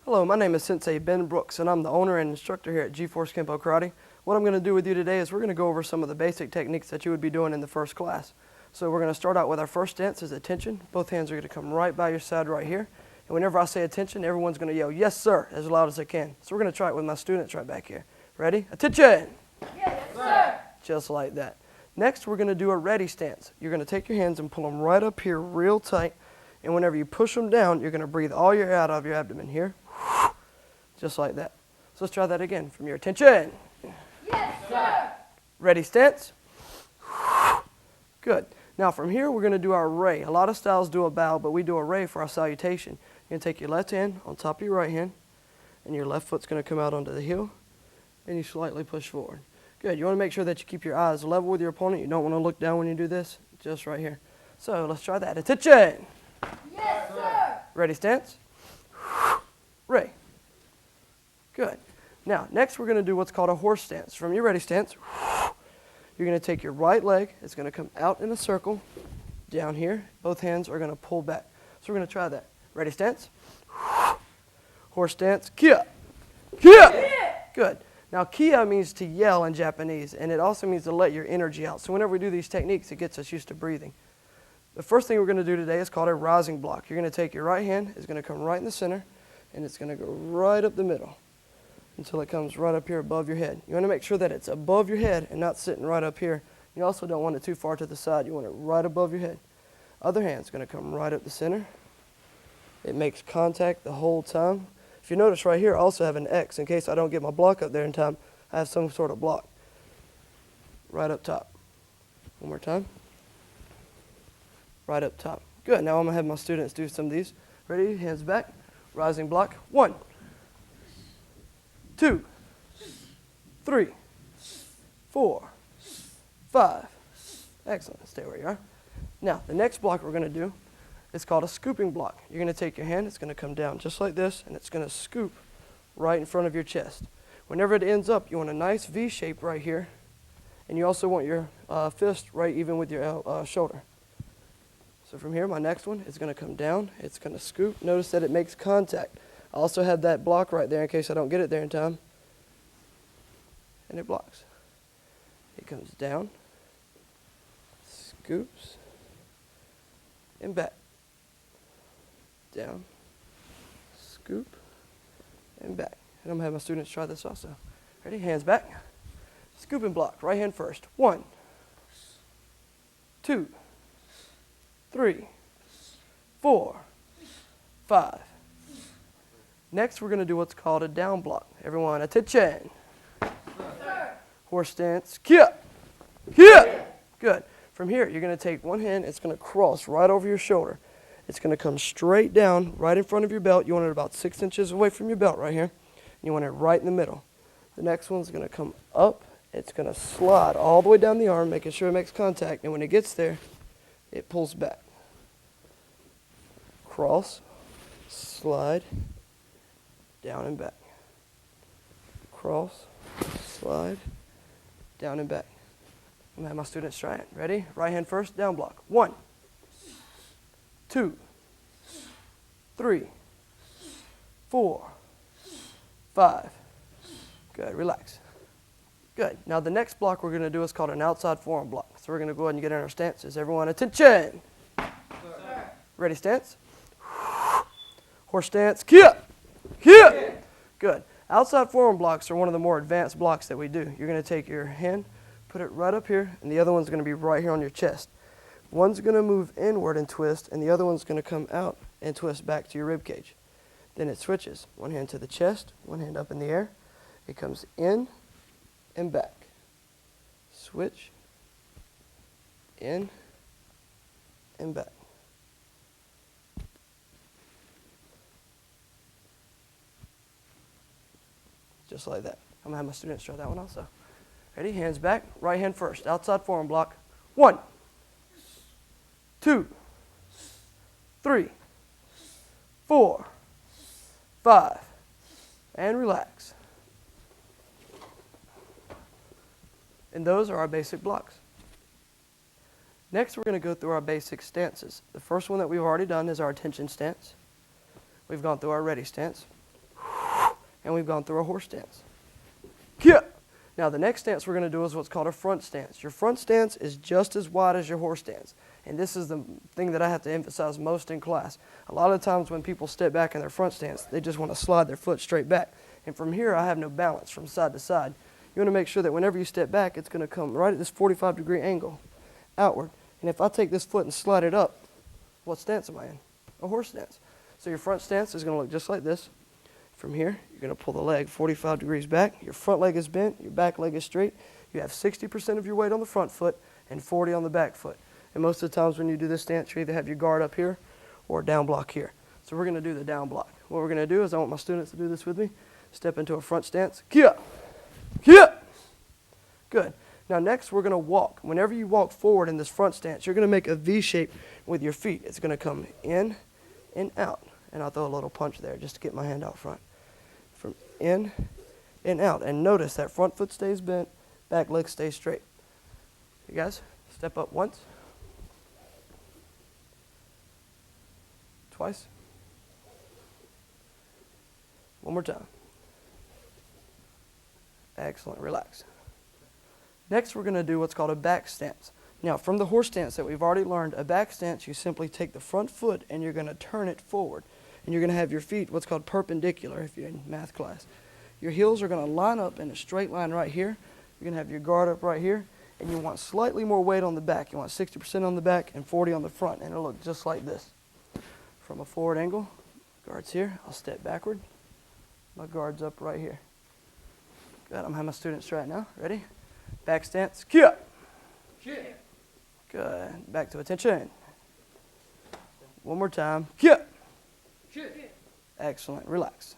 Hello, my name is Sensei Ben Brooks, and I'm the owner and instructor here at G-Force Kenpo Karate. What I'm going to do with you today is we're going to go over some of the basic techniques that you would be doing in the first class. So we're going to start out with our first stance is attention. Both hands are going to come right by your side right here. And whenever I say attention, everyone's going to yell, "Yes, sir," as loud as they can. So we're going to try it with my students right back here. Ready? Attention! Yes, sir. Just like that. Next, we're going to do a ready stance. You're going to take your hands and pull them right up here real tight. And whenever you push them down, you're going to breathe all your air out of your abdomen here. Just like that. So let's try that again. From your attention. Yes, sir. Ready stance. Good. Now from here, we're going to do our ray. A lot of styles do a bow, but we do a ray for our salutation. You're going to take your left hand on top of your right hand, and your left foot's going to come out onto the heel, and you slightly push forward. Good. You want to make sure that you keep your eyes level with your opponent. You don't want to look down when you do this, just right here. So let's try that. Attention. Yes, sir. Ready stance. Ray. Good. Now, next we're going to do what's called a horse stance. From your ready stance, you're going to take your right leg. It's going to come out in a circle down here. Both hands are going to pull back. So we're going to try that. Ready stance. Horse stance. Kia. Kia. Good. Now, kia means to yell in Japanese, and it also means to let your energy out. So whenever we do these techniques, it gets us used to breathing. The first thing we're going to do today is called a rising block. You're going to take your right hand. It's going to come right in the center, and it's going to go right up the middle until it comes right up here above your head. You want to make sure that it's above your head and not sitting right up here. You also don't want it too far to the side. You want it right above your head. Other hand's going to come right up the center. It makes contact the whole time. If you notice right here, I also have an X in case I don't get my block up there in time. I have some sort of block right up top. One more time. Right up top. Good. Now I'm going to have my students do some of these. Ready? Hands back. Rising block. 1, 2, 3, 4, 5. Excellent. Stay where you are. Now, the next block we're going to do is called a scooping block. You're going to take your hand, it's going to come down just like this, and it's going to scoop right in front of your chest. Whenever it ends up, you want a nice V shape right here, and you also want your fist right even with your shoulder. So from here, my next one is going to come down, it's going to scoop. Notice that it makes contact. I also have that block right there in case I don't get it there in time. And it blocks. It comes down, scoops, and back. Down, scoop, and back. And I'm going to have my students try this also. Ready? Hands back. Scoop and block. Right hand first. 1, 2, 3, 4, 5. Next, we're going to do what's called a down block. Everyone, attention. Sir. Horse stance. Kia. Kia. Good. From here, you're going to take one hand. It's going to cross right over your shoulder. It's going to come straight down right in front of your belt. You want it about 6 inches away from your belt right here. You want it right in the middle. The next one's going to come up. It's going to slide all the way down the arm, making sure it makes contact. And when it gets there, it pulls back. Cross, slide, down and back. Cross, slide, down and back. I'm going to have my students try it. Ready? Right hand first, down block. 1, 2, 3, 4, 5. Good. Relax. Good. Now the next block we're going to do is called an outside forearm block. So we're going to go ahead and get in our stances. Everyone, attention. Sir. Ready, stance. Horse stance. Kia. Kia. Good. Outside forearm blocks are one of the more advanced blocks that we do. You're going to take your hand, put it right up here, and the other one's going to be right here on your chest. One's going to move inward and twist, and the other one's going to come out and twist back to your rib cage. Then it switches. One hand to the chest, one hand up in the air. It comes in and back. Switch, in and back. Just like that. I'm going to have my students try that one also. Ready? Hands back. Right hand first. Outside forearm block. 1, 2, 3, 4, 5. And relax. And those are our basic blocks. Next, we're going to go through our basic stances. The first one that we've already done is our attention stance. We've gone through our ready stance. And we've gone through a horse stance. Kia. Now the next stance we're going to do is what's called a front stance. Your front stance is just as wide as your horse stance. And this is the thing that I have to emphasize most in class. A lot of times when people step back in their front stance, they just want to slide their foot straight back. And from here, I have no balance from side to side. You want to make sure that whenever you step back, it's going to come right at this 45-degree angle outward. And if I take this foot and slide it up, what stance am I in? A horse stance. So your front stance is going to look just like this. From here, you're going to pull the leg 45 degrees back. Your front leg is bent. Your back leg is straight. You have 60% of your weight on the front foot and 40 on the back foot. And most of the times when you do this stance, you either have your guard up here or down block here. So we're going to do the down block. What we're going to do is I want my students to do this with me. Step into a front stance. Kia. Kia. Good. Now next we're going to walk. Whenever you walk forward in this front stance, you're going to make a V shape with your feet. It's going to come in and out. And I'll throw a little punch there just to get my hand out front. From in and out. And notice that front foot stays bent, back leg stays straight. You guys, step up once. Twice. One more time. Excellent. Relax. Next, we're going to do what's called a back stance. Now, from the horse stance that we've already learned, a back stance, you simply take the front foot and you're going to turn it forward. And you're going to have your feet what's called perpendicular if you're in math class. Your heels are going to line up in a straight line right here. You're going to have your guard up right here. And you want slightly more weight on the back. You want 60% on the back and 40 on the front. And it'll look just like this. From a forward angle, guard's here. I'll step backward. My guard's up right here. Good. I'm going to have my students try it now. Ready? Back stance. Kia. Kia. Good. Back to attention. One more time. Kia. Kia. Excellent. Relax.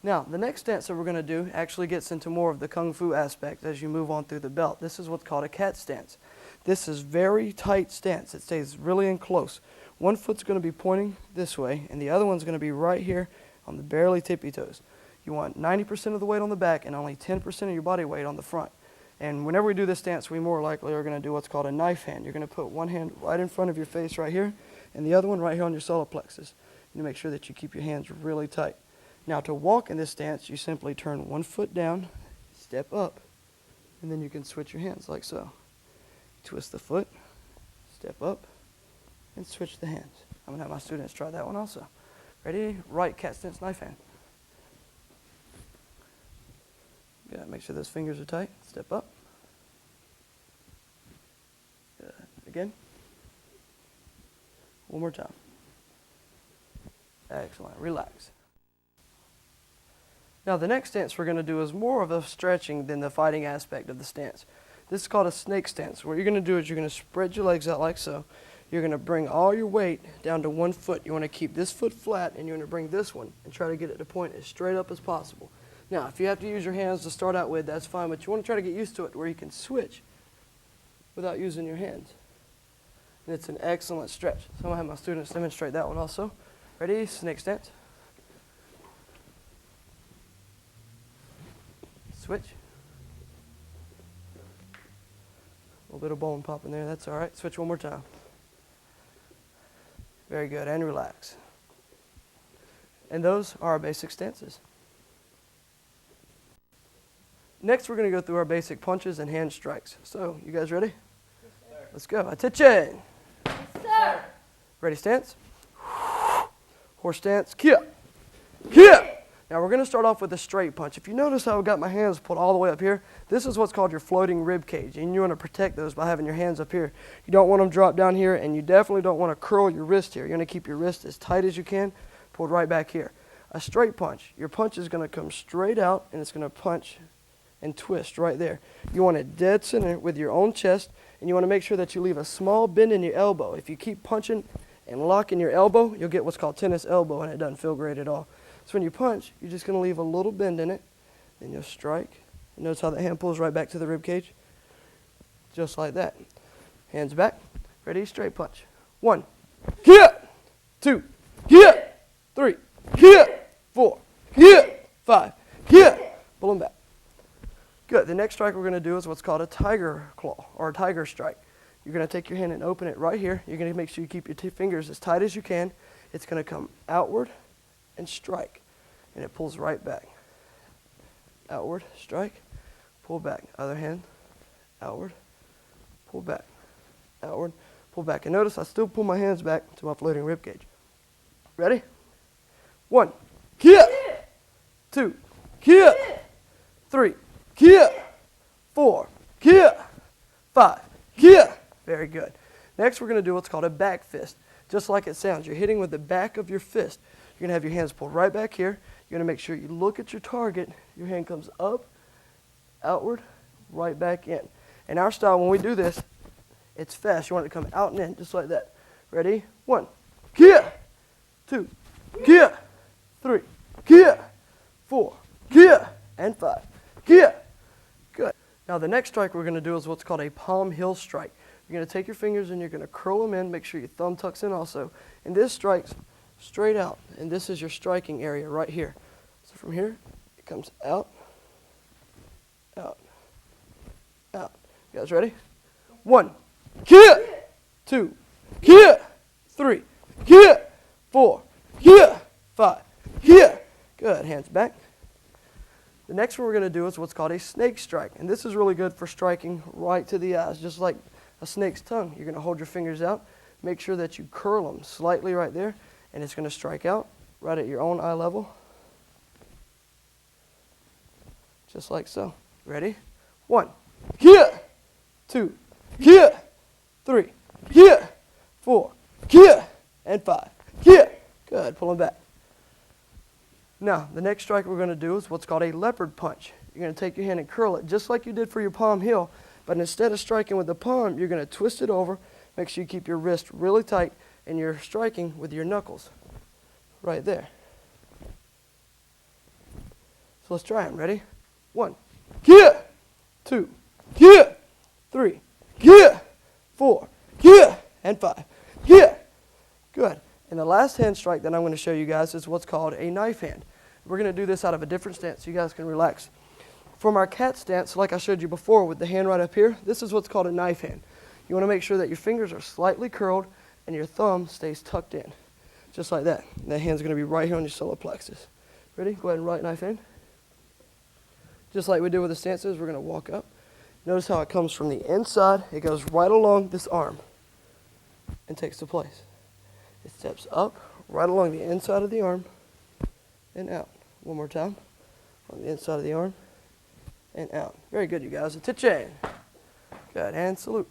Now, the next stance that we're going to do actually gets into more of the Kung Fu aspect as you move on through the belt. This is what's called a cat stance. This is very tight stance. It stays really in close. One foot's going to be pointing this way, and the other one's going to be right here on the barely tippy toes. You want 90% of the weight on the back and only 10% of your body weight on the front. And whenever we do this stance, we more likely are going to do what's called a knife hand. You're going to put one hand right in front of your face right here, and the other one right here on your solar plexus. You make sure that you keep your hands really tight. Now, to walk in this stance, you simply turn one foot down, step up, and then you can switch your hands like so. Twist the foot, step up, and switch the hands. I'm going to have my students try that one also. Ready? Right cat stance, knife hand. Good. Make sure those fingers are tight. Step up. Good. Again. One more time. Excellent. Relax. Now the next stance we're going to do is more of a stretching than the fighting aspect of the stance. This is called a snake stance. What you're going to do is you're going to spread your legs out like so. You're going to bring all your weight down to one foot. You want to keep this foot flat, and you're going to bring this one and try to get it to point as straight up as possible. Now, if you have to use your hands to start out with, that's fine, but you want to try to get used to it where you can switch without using your hands. And it's an excellent stretch. So I'm going to have my students demonstrate that one also. Ready? Snake stance. Switch. A little bit of bone pop in there, that's all right. Switch one more time. Very good, and relax. And those are our basic stances. Next, we're going to go through our basic punches and hand strikes. So, you guys ready? Yes, sir. Let's go. Attention. Yes, sir. Ready, stance. Horse stance. Kia. Kia. Now, we're going to start off with a straight punch. If you notice how I've got my hands pulled all the way up here, this is what's called your floating rib cage, and you want to protect those by having your hands up here. You don't want them dropped down here, and you definitely don't want to curl your wrist here. You're going to keep your wrist as tight as you can, pulled right back here. A straight punch. Your punch is going to come straight out, and it's going to punch and twist right there. You want it dead center with your own chest, and you want to make sure that you leave a small bend in your elbow. If you keep punching and locking your elbow, you'll get what's called tennis elbow, and it doesn't feel great at all. So when you punch, you're just going to leave a little bend in it, then you'll strike. And notice how the hand pulls right back to the rib cage? Just like that. Hands back. Ready? Straight punch. 1. Hit. 2. Hit. 3. Hit. 4. Hit. 5. Hit. Pull them back. Good. The next strike we're going to do is what's called a tiger claw or a tiger strike. You're going to take your hand and open it right here. You're going to make sure you keep your fingers as tight as you can. It's going to come outward and strike. and it pulls right back. Outward, strike, pull back. Other hand, outward, pull back. Outward, pull back. And notice I still pull my hands back to my floating rib cage. Ready? 1, kia. 2, kia. 3, kia. 4, kia. 5, kia. Very good. Next, we're going to do what's called a back fist. Just like it sounds, you're hitting with the back of your fist. You're going to have your hands pulled right back here. You're going to make sure you look at your target. Your hand comes up, outward, right back in. In our style, when we do this, it's fast. You want it to come out and in, just like that. Ready? 1, kia. 2, kia. 3, kia. 4, kia. And 5, kia. Good. Now the next strike we're going to do is what's called a palm heel strike. You're going to take your fingers and you're going to curl them in. Make sure your thumb tucks in also. And this strikes straight out. And this is your striking area right here. So from here, it comes out, out, out. You guys ready? 1, kia. 2, kia. 3, kia. 4, kia. 5, kia. Good. Hands back. The next one we're going to do is what's called a snake strike. And this is really good for striking right to the eyes, just like a snake's tongue. You're going to hold your fingers out. Make sure that you curl them slightly right there. And it's going to strike out right at your own eye level. Just like so. Ready? 1, kia. 2, kia. 3, kia. 4, kia. And 5, kia. Good. Pull them back. Now, the next strike we're going to do is what's called a leopard punch. You're going to take your hand and curl it just like you did for your palm heel, but instead of striking with the palm, you're going to twist it over. Make sure you keep your wrist really tight, and you're striking with your knuckles right there. So let's try them. Ready? 1, kia. 2, kia. 3, kia. 4, kia. And 5, kia. Good. And the last hand strike that I'm going to show you guys is what's called a knife hand. We're going to do this out of a different stance so you guys can relax. From our cat stance, like I showed you before with the hand right up here, this is what's called a knife hand. You want to make sure that your fingers are slightly curled and your thumb stays tucked in. Just like that. And that hand's going to be right here on your solar plexus. Ready? Go ahead and right knife hand. Just like we did with the stances, we're going to walk up. Notice how it comes from the inside. It goes right along this arm and takes the place. It steps up, right along the inside of the arm, and out. One more time. On the inside of the arm, and out. Very good, you guys. Attention. Good, and salute.